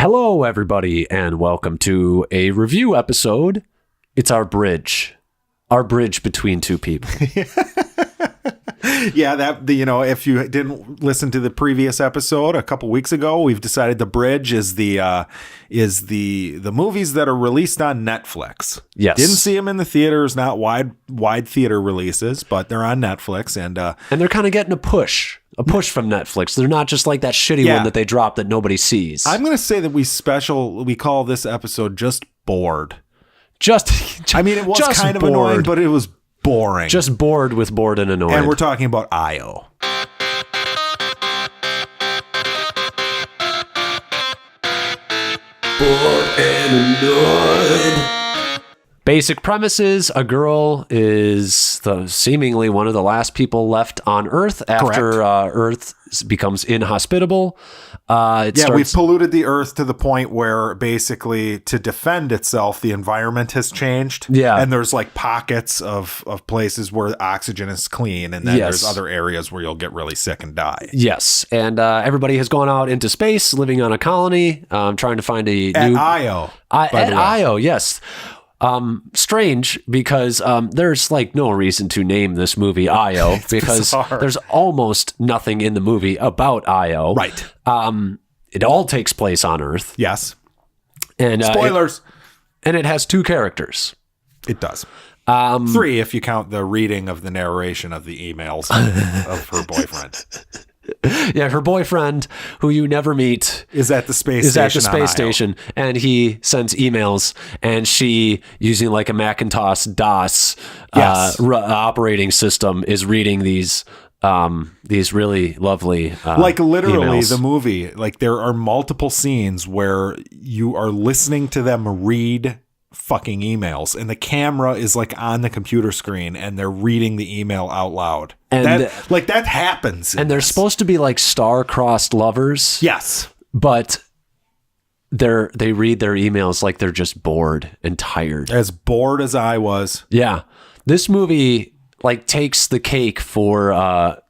Hello, everybody, and welcome to a review episode. It's our bridge between two people. Yeah, if you didn't listen to the previous episode a couple weeks ago, we've decided the bridge is the movies that are released on Netflix. Yes, didn't see them in the theaters, not wide theater releases, but they're on Netflix, and they're kind of getting a push from Netflix. They're not just like that shitty one that they dropped that nobody sees. I'm going to say that we call this episode just bored. I mean, it was kind of annoying, but it was boring. Just bored with bored and annoyed. And we're talking about IO. Bored and annoyed. Basic premises: a girl is seemingly one of the last people left on Earth after Earth becomes inhospitable. We've polluted the Earth to the point where basically to defend itself, the environment has changed. Yeah. And there's like pockets of places where oxygen is clean. And then there's other areas where you'll get really sick and die. Yes. And everybody has gone out into space, living on a colony, trying to find a new... Io, yes. Strange because there's like no reason to name this movie Io because there's almost nothing in the movie about Io. Right. It all takes place on Earth. Yes. And spoilers. It has two characters. It does. 3 if you count the reading of the narration of the emails of her boyfriend. Yeah, her boyfriend, who you never meet, is at the space station, and he sends emails, and she, using like a Macintosh DOS operating system, is reading these really lovely like literally emails. The movie, like there are multiple scenes where you are listening to them read fucking emails, and the camera is like on the computer screen, and they're reading the email out loud. And that happens. And they're supposed to be like star-crossed lovers. Yes. But they read their emails like they're just bored and tired. As bored as I was. Yeah. This movie like takes the cake for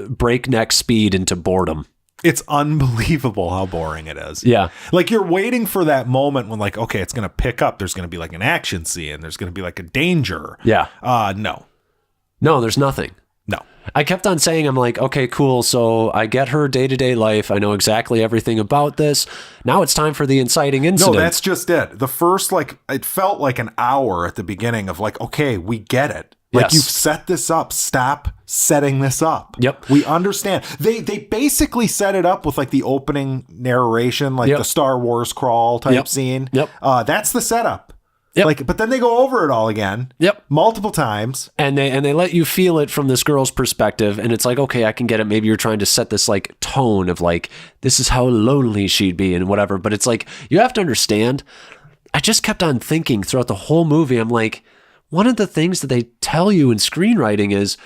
breakneck speed into boredom. It's unbelievable how boring it is. Yeah. Like you're waiting for that moment when like, okay, it's going to pick up. There's going to be like an action scene. There's going to be like a danger. Yeah. No, there's nothing. No. I kept on saying, I'm like, okay, cool. So I get her day-to-day life. I know exactly everything about this. Now it's time for the inciting incident. No, that's just it. The first, it felt like an hour at the beginning of like, okay, we get it. Like you've set this up. Stop setting this up. Yep. We understand. They basically set it up with like the opening narration, like the Star Wars crawl type scene. Yep. That's the setup. Yep. But then they go over it all again. Yep. Multiple times. And they let you feel it from this girl's perspective. And it's like, okay, I can get it. Maybe you're trying to set this like tone of like, this is how lonely she'd be and whatever. But it's like, you have to understand. I just kept on thinking throughout the whole movie. I'm like, one of the things that they tell you in screenwriting is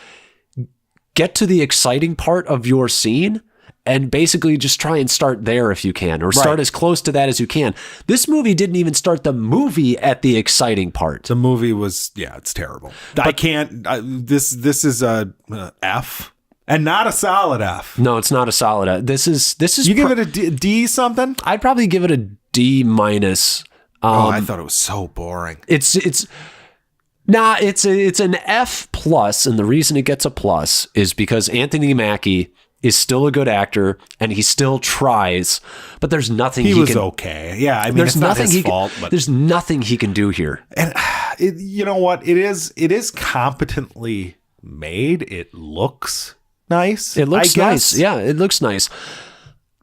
get to the exciting part of your scene and basically just try and start there if you can, or start as close to that as you can. This movie didn't even start the movie at the exciting part. The movie was, it's terrible. But I can't, this is a F, and not a solid F. No, it's not a solid F. This is. You give it a D something? I'd probably give it a D minus. I thought it was so boring. It's an F plus, and the reason it gets a plus is because Anthony Mackie is still a good actor and he still tries, but there's nothing he was okay. Yeah, I mean, it's not his fault, but there's nothing he can do here. And you know what? It is competently made. It looks nice. It looks nice. Yeah, it looks nice.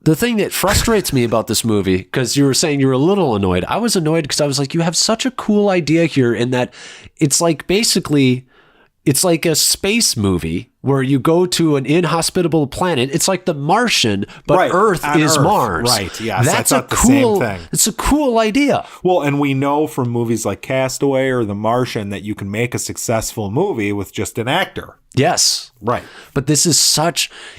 The thing that frustrates me about this movie, because you were saying you were a little annoyed. I was annoyed because I was like, you have such a cool idea here in that it's like basically, it's like a space movie where you go to an inhospitable planet. It's like The Martian, but Earth is Mars. Right, yes. That's the same thing. It's a cool idea. Well, and we know from movies like Castaway or The Martian that you can make a successful movie with just an actor. Yes. Right. But this is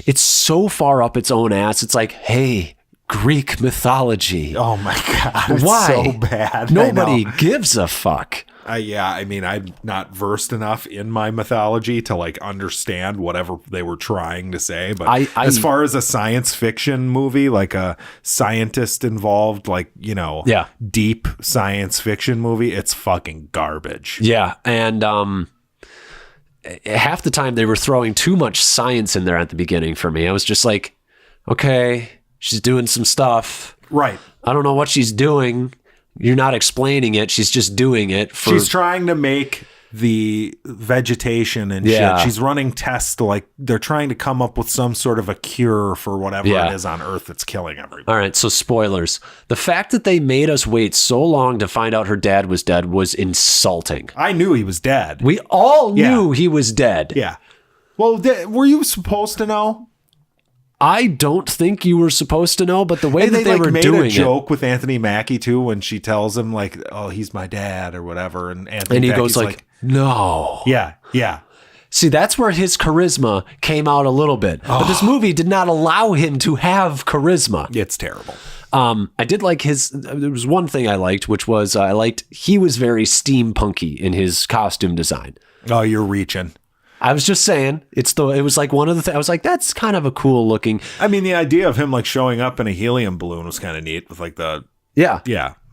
it's so far up its own ass. It's like, hey, Greek mythology. Oh my God. It's Why? So bad. Nobody gives a fuck. I mean, I'm not versed enough in my mythology to like understand whatever they were trying to say. But as far as a science fiction movie, like a scientist involved, like, you know, deep science fiction movie, it's fucking garbage. Yeah. And half the time they were throwing too much science in there at the beginning for me. I was just like, okay, she's doing some stuff. Right. I don't know what she's doing. You're not explaining it. She's just doing it. She's trying to make the vegetation and shit. She's running tests to, like, they're trying to come up with some sort of a cure for whatever it is on Earth that's killing everybody. All right, so spoilers. The fact that they made us wait so long to find out her dad was dead was insulting. I knew he was dead. We all knew he was dead. Yeah. Well, were you supposed to know? I don't think you were supposed to know, but the way that they like were made doing a joke with Anthony Mackie too when she tells him like, "Oh, he's my dad" or whatever, and he goes like, "No." Yeah. See, that's where his charisma came out a little bit. But this movie did not allow him to have charisma. It's terrible. I did like there was one thing I liked, which was he was very steampunky in his costume design. Oh, you're reaching. I was just saying, it was like one of the things, I was like, that's kind of a cool looking. I mean, the idea of him like showing up in a helium balloon was kind of neat with like the. Yeah.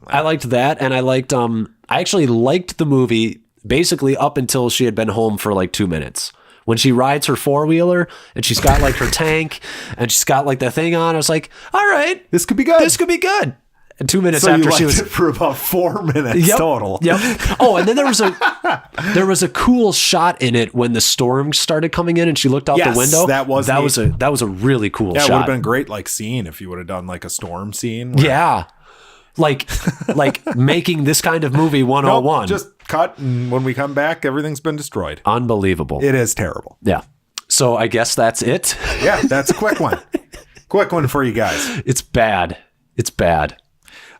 I liked that. And I liked, I actually liked the movie basically up until she had been home for like 2 minutes. When she rides her 4-wheeler and she's got like her tank and she's got like the thing on, I was like, all right, this could be good. This could be good. And 2 minutes so after you she was it for about 4 minutes total. Yep. Oh, and then there was a cool shot in it when the storm started coming in and she looked out the window. That was a really cool shot. Yeah, it would have been a great like scene if you would have done like a storm scene. Yeah. Like making this kind of movie 101. Nope, just cut, and when we come back, everything's been destroyed. Unbelievable. It is terrible. Yeah. So I guess that's it. Yeah, that's a quick one. Quick one for you guys. It's bad. It's bad.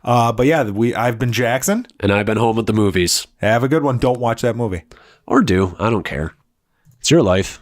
But yeah, I've been Jackson. And I've been home at the movies. Have a good one. Don't watch that movie. Or do. I don't care. It's your life.